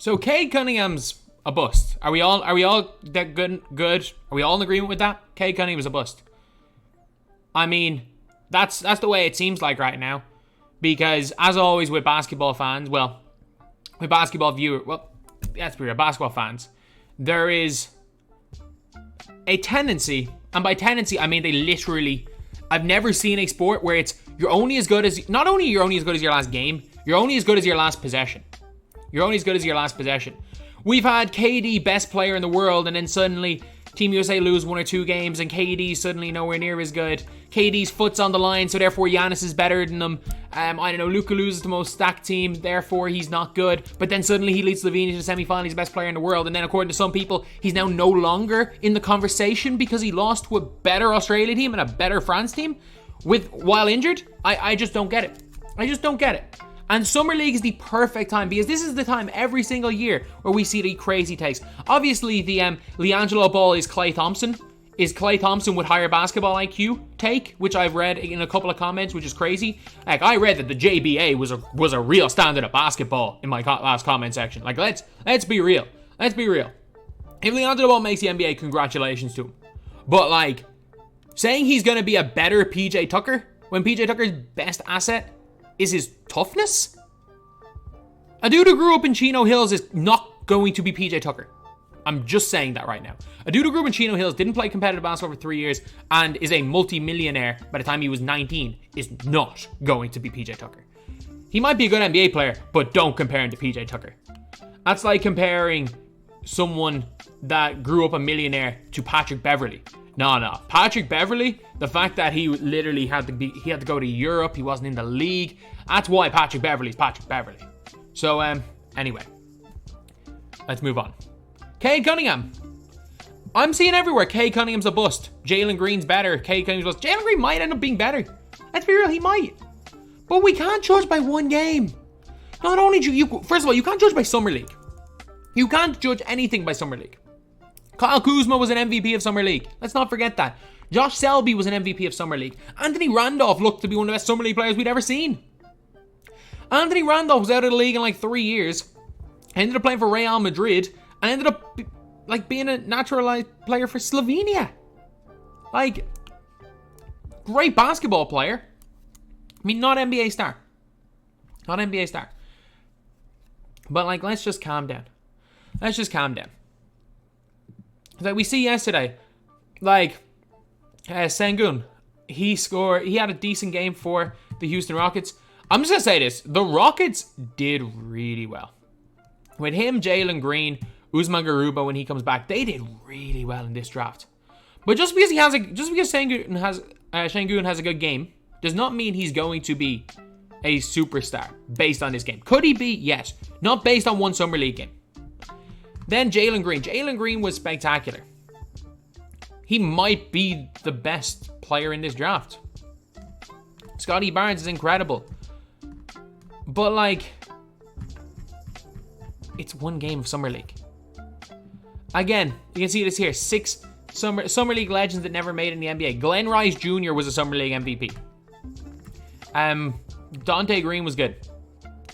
So Cade Cunningham's a bust. Are we all that good? Are we all in agreement with that? Cade Cunningham is a bust. I mean, that's the way it seems like right now. Because as always with basketball fans, with basketball fans, there is a tendency, and by tendency I mean they literally, I've never seen a sport where it's not only as good as your last game, you're only as good as your last possession. We've had KD best player in the world, and then suddenly Team USA lose 1 or 2 games, and KD's suddenly nowhere near as good. KD's foot's on the line, so therefore Giannis is better than them. Luka loses the most stacked team, therefore he's not good. But then suddenly he leads Slovenia to the semi-final, he's the best player in the world. And then according to some people, he's now no longer in the conversation because he lost to a better Australia team and a better France team while injured. I just don't get it. And Summer League is the perfect time because this is the time every single year where we see the crazy takes. Obviously, the Liangelo ball is Klay Thompson. Is Klay Thompson with higher basketball IQ take, which I've read in a couple of comments, which is crazy. Like, I read that the JBA was a real standard of basketball in my last comment section. Like, let's be real. If Liangelo ball makes the NBA, congratulations to him. But like, saying he's going to be a better PJ Tucker when PJ Tucker's best asset is his toughness? A dude who grew up in Chino Hills is not going to be PJ Tucker. I'm just saying that right now. A dude who grew up in Chino Hills, didn't play competitive basketball for 3 years, and is a multi-millionaire by the time he was 19 is not going to be PJ Tucker. He might be a good NBA player, but don't compare him to PJ Tucker. That's like comparing someone that grew up a millionaire to Patrick Beverley. No. Patrick Beverley, the fact that he literally had to go to Europe, he wasn't in the league. That's why Patrick Beverley's Patrick Beverley. So, anyway. Let's move on. Cade Cunningham. I'm seeing everywhere Cade Cunningham's a bust. Jaylen Green's better. Cade Cunningham's a bust. Jaylen Green might end up being better. Let's be real, he might. But we can't judge by one game. Not only first of all, you can't judge by Summer League. You can't judge anything by Summer League. Kyle Kuzma was an MVP of Summer League. Let's not forget that. Josh Selby was an MVP of Summer League. Anthony Randolph looked to be one of the best Summer League players we'd ever seen. Anthony Randolph was out of the league in like 3 years. Ended up playing for Real Madrid. And ended up being a naturalized player for Slovenia. Like, great basketball player. I mean, not NBA star. But like, let's just calm down. Like we see yesterday, like Sengun, he had a decent game for the Houston Rockets. I'm just gonna say this: the Rockets did really well with him, Jaylen Green, Usman Garuba when he comes back. They did really well in this draft. But just because Sengun has a good game does not mean he's going to be a superstar based on this game. Could he be? Yes. Not based on one Summer League game. Then Jaylen Green. Jaylen Green was spectacular. He might be the best player in this draft. Scottie Barnes is incredible. But like, it's one game of Summer League. Again, you can see this here. 6 Summer League legends that never made it in the NBA. Glenn Rice Jr. was a Summer League MVP. Dante Green was good.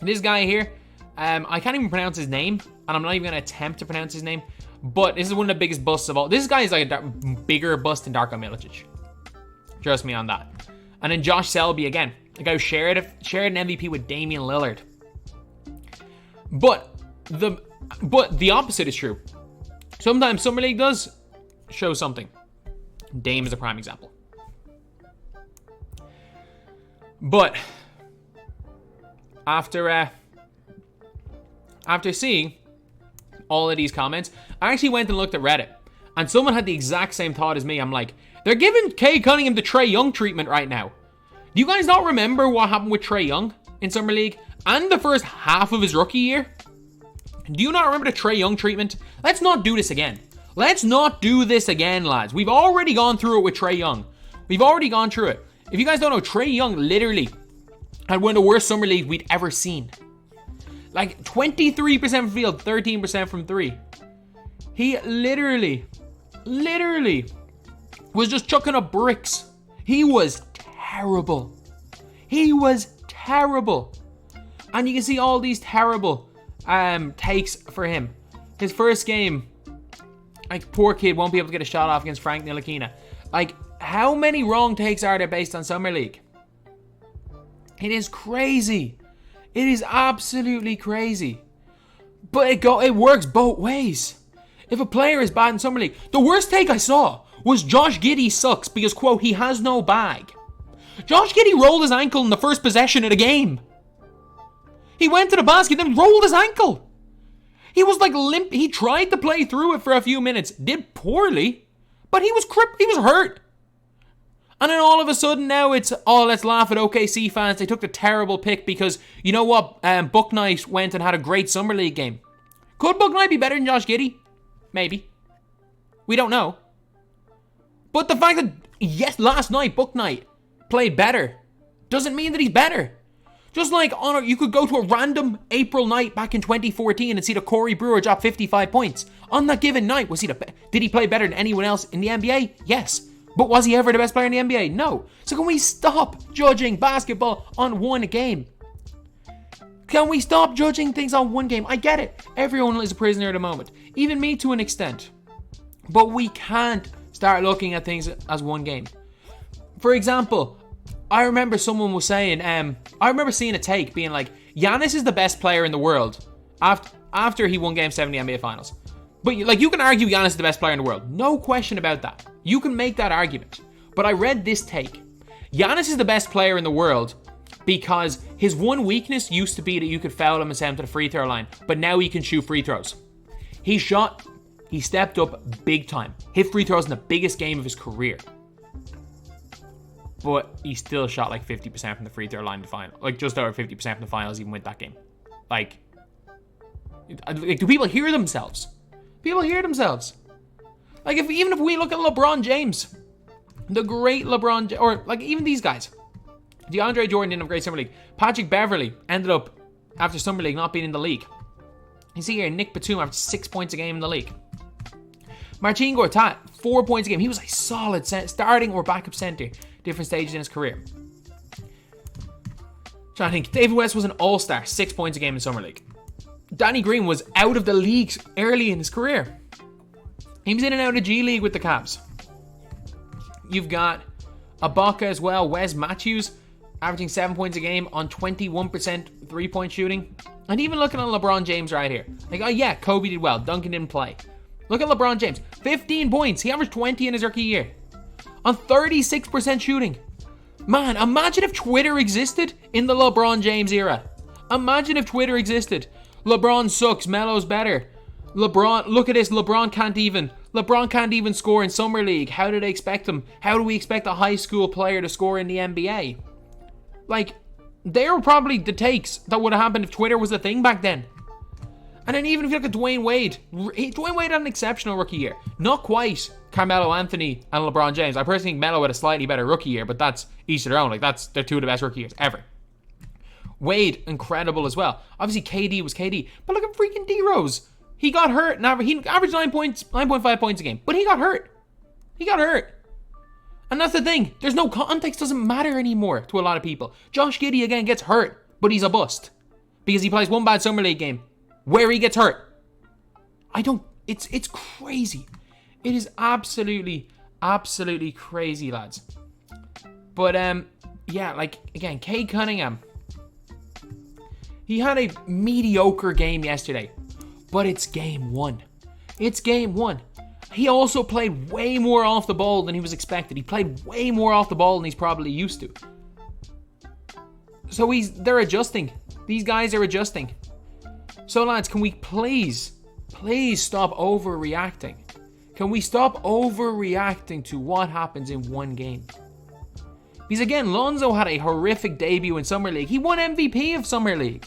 This guy here, I can't even pronounce his name, and I'm not even going to attempt to pronounce his name, but this is one of the biggest busts of all. This guy is like a bigger bust than Darko Milicic. Trust me on that. And then Josh Selby again. The guy who shared an MVP with Damian Lillard. But the opposite is true. Sometimes Summer League does show something. Dame is a prime example. But after seeing all of these comments, I actually went and looked at Reddit, and someone had the exact same thought as me. I'm like, they're giving Cade Cunningham the Trae Young treatment right now. Do you guys not remember what happened with Trae Young in Summer League and the first half of his rookie year? Do you not remember the Trae Young treatment? Let's not do this again. Lads. We've already gone through it with Trae Young. We've already gone through it. If you guys don't know, Trae Young literally had one of the worst Summer Leagues we'd ever seen. Like 23% from field, 13% from 3. He literally was just chucking up bricks. He was terrible. And you can see all these terrible takes for him. His first game, like, poor kid won't be able to get a shot off against Frank Ntilikina. Like, how many wrong takes are there based on Summer League? It is crazy. It is absolutely crazy. But it works both ways. If a player is bad in Summer League, the worst take I saw was Josh Giddey sucks because, quote, he has no bag. Josh Giddey rolled his ankle in the first possession of the game. He went to the basket and rolled his ankle. He was like limp. He tried to play through it for a few minutes. Did poorly. But he was hurt. And then all of a sudden now it's, let's laugh at OKC fans. They took the terrible pick because, you know what? Bouknight went and had a great Summer League game. Could Bouknight be better than Josh Giddey? Maybe. We don't know. But the fact that, yes, last night Bouknight played better doesn't mean that he's better. Just like you could go to a random April night back in 2014 and see the Corey Brewer drop 55 points. On that given night, did he play better than anyone else in the NBA? Yes. But was he ever the best player in the NBA? No. So can we stop judging basketball on one game? Can we stop judging things on one game? I get it. Everyone is a prisoner at the moment. Even me to an extent. But we can't start looking at things as one game. For example, I remember someone was saying, I remember seeing a take being like, Giannis is the best player in the world after he won Game 7 in the NBA Finals. But like, you can argue Giannis is the best player in the world. No question about that. You can make that argument. But I read this take. Giannis is the best player in the world because his one weakness used to be that you could foul him and send him to the free throw line. But now he can shoot free throws. He stepped up big time. Hit free throws in the biggest game of his career. But he still shot like 50% from the free throw line in the final. Like just over 50% from the finals even with that game. Like, do people hear themselves? People hear themselves. Like, even if we look at LeBron James, the great LeBron, or like even these guys. DeAndre Jordan didn't have a great Summer League. Patrick Beverley ended up, after Summer League, not being in the league. You see here, Nick Batum averaged 6 points a game in the league. Marcin Gortat, 4 points a game. He was a solid starting or backup center, different stages in his career. I think David West was an all-star, 6 points a game in Summer League. Danny Green was out of the league early in his career. He was in and out of the G League with the Cavs. You've got Ibaka as well, Wes Matthews, averaging 7 points a game on 21% three-point shooting. And even looking at LeBron James right here. Like, oh yeah, Kobe did well. Duncan didn't play. Look at LeBron James. 15 points. He averaged 20 in his rookie year. On 36% shooting. Man, imagine if Twitter existed in the LeBron James era. Imagine if Twitter existed. LeBron sucks. Melo's better. LeBron, look at this. LeBron can't even score in Summer League. How do they expect him? How do we expect a high school player to score in the NBA? Like, they were probably the takes that would have happened if Twitter was a thing back then. And then even if you look at Dwayne Wade had an exceptional rookie year. Not quite Carmelo Anthony and LeBron James. I personally think Melo had a slightly better rookie year, but that's each to their own. Like, they're two of the best rookie years ever. Wade, incredible as well. Obviously, KD was KD. But look at freaking D-Rose. He got hurt. He averaged 9.5 points a game. But he got hurt. And that's the thing. There's no context. Doesn't matter anymore to a lot of people. Josh Giddey, again, gets hurt. But he's a bust. Because he plays one bad Summer League game where he gets hurt. It's crazy. It is absolutely crazy, lads. But, yeah, like, again, Cade Cunningham. He had a mediocre game yesterday. But it's game one. He also played way more off the ball than he was expected. He played way more off the ball than he's probably used to. So they're adjusting. These guys are adjusting. So lads, can we please stop overreacting? Can we stop overreacting to what happens in one game? Because again, Lonzo had a horrific debut in Summer League. He won MVP of Summer League.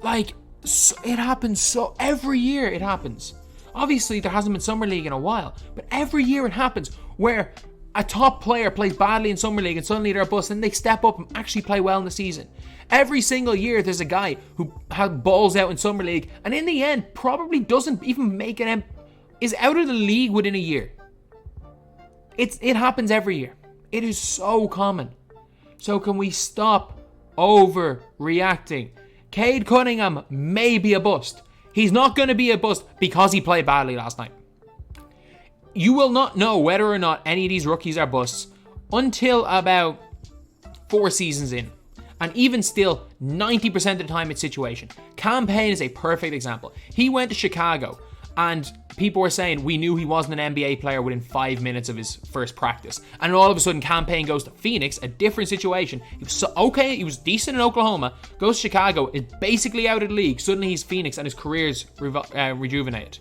Like, it happens so every year it happens. Obviously, there hasn't been Summer League in a while, but every year it happens where a top player plays badly in Summer League and suddenly they're a bust and they step up and actually play well in the season. Every single year there's a guy who has balls out in Summer League and in the end probably doesn't even make is out of the league within a year. It happens every year. It is so common. So can we stop overreacting? Cade Cunningham may be a bust. He's not going to be a bust because he played badly last night. You will not know whether or not any of these rookies are busts until about 4 seasons in. And even still, 90% of the time it's situation. Cam Payne is a perfect example. He went to Chicago and people were saying we knew he wasn't an NBA player within 5 minutes of his first practice. And all of a sudden, Cam Payne goes to Phoenix, a different situation. He was okay, he was decent in Oklahoma, goes to Chicago, is basically out of the league. Suddenly he's Phoenix and his career's rejuvenated.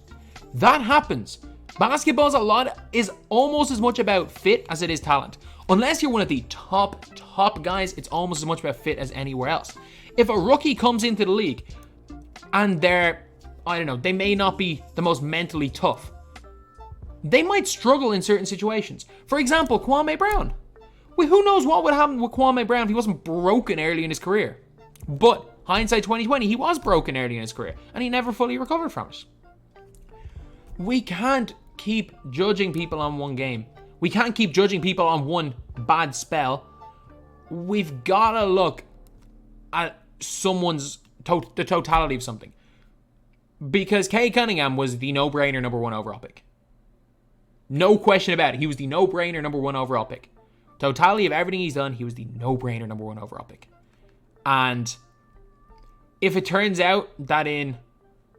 That happens. Basketball's is almost as much about fit as it is talent. Unless you're one of the top guys, it's almost as much about fit as anywhere else. If a rookie comes into the league and they may not be the most mentally tough, they might struggle in certain situations. For example, Kwame Brown. Well, who knows what would happen with Kwame Brown if he wasn't broken early in his career. But hindsight 2020, he was broken early in his career and he never fully recovered from it. We can't keep judging people on one game. We can't keep judging people on one bad spell. We've got to look at the totality of something. Because Cade Cunningham was the no-brainer number 1 overall pick. No question about it. He was the no-brainer number 1 overall pick. Totality of everything he's done, he was the no-brainer number 1 overall pick. And if it turns out that in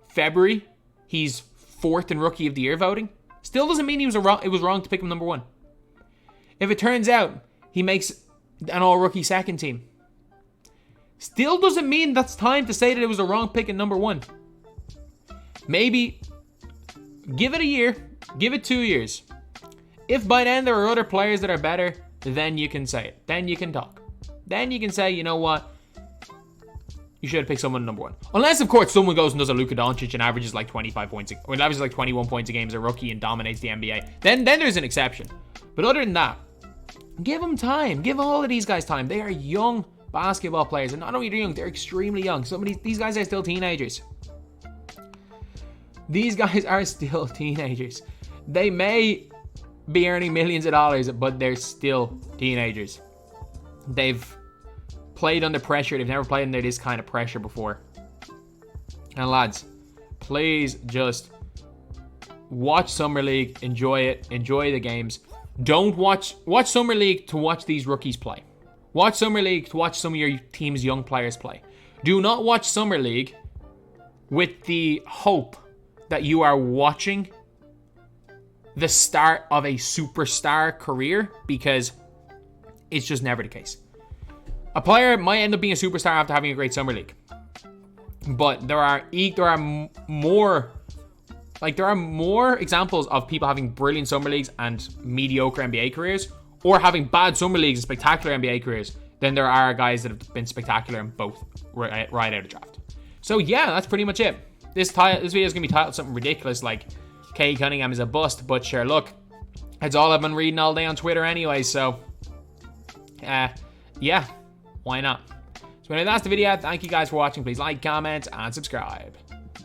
February he's 4th in Rookie of the Year voting, still doesn't mean it was wrong to pick him number 1. If it turns out he makes an all-rookie second team, still doesn't mean that's time to say that it was a wrong pick at number 1. Maybe give it a year, give it 2 years. If by then there are other players that are better, then you can say it. Then you can talk. Then you can say, you know what? You should have picked someone number 1. Unless, of course, someone goes and does a Luka Doncic and averages like 25 points, or averages like 21 points a game as a rookie and dominates the NBA. Then there's an exception. But other than that, give them time. Give all of these guys time. They are young basketball players. And not only are they young, they're extremely young. Some of these guys are still teenagers. These guys are still teenagers. They may be earning millions of dollars, but they're still teenagers. They've played under pressure. They've never played under this kind of pressure before. And lads, please just watch Summer League. Enjoy it. Enjoy the games. Don't watch Summer League to watch these rookies play. Watch Summer League to watch some of your team's young players play. Do not watch Summer League with the hope that you are watching the start of a superstar career, because it's just never the case. A player might end up being a superstar after having a great Summer League. But there are more examples of people having brilliant Summer Leagues and mediocre NBA careers, or having bad Summer Leagues and spectacular NBA careers, than there are guys that have been spectacular in both right out of draft. So yeah, that's pretty much it. This video is going to be titled something ridiculous like Cade Cunningham is a bust, but sure, look, it's all I've been reading all day on Twitter anyway, so yeah, why not? So anyway, that's the video. Thank you guys for watching. Please like, comment, and subscribe.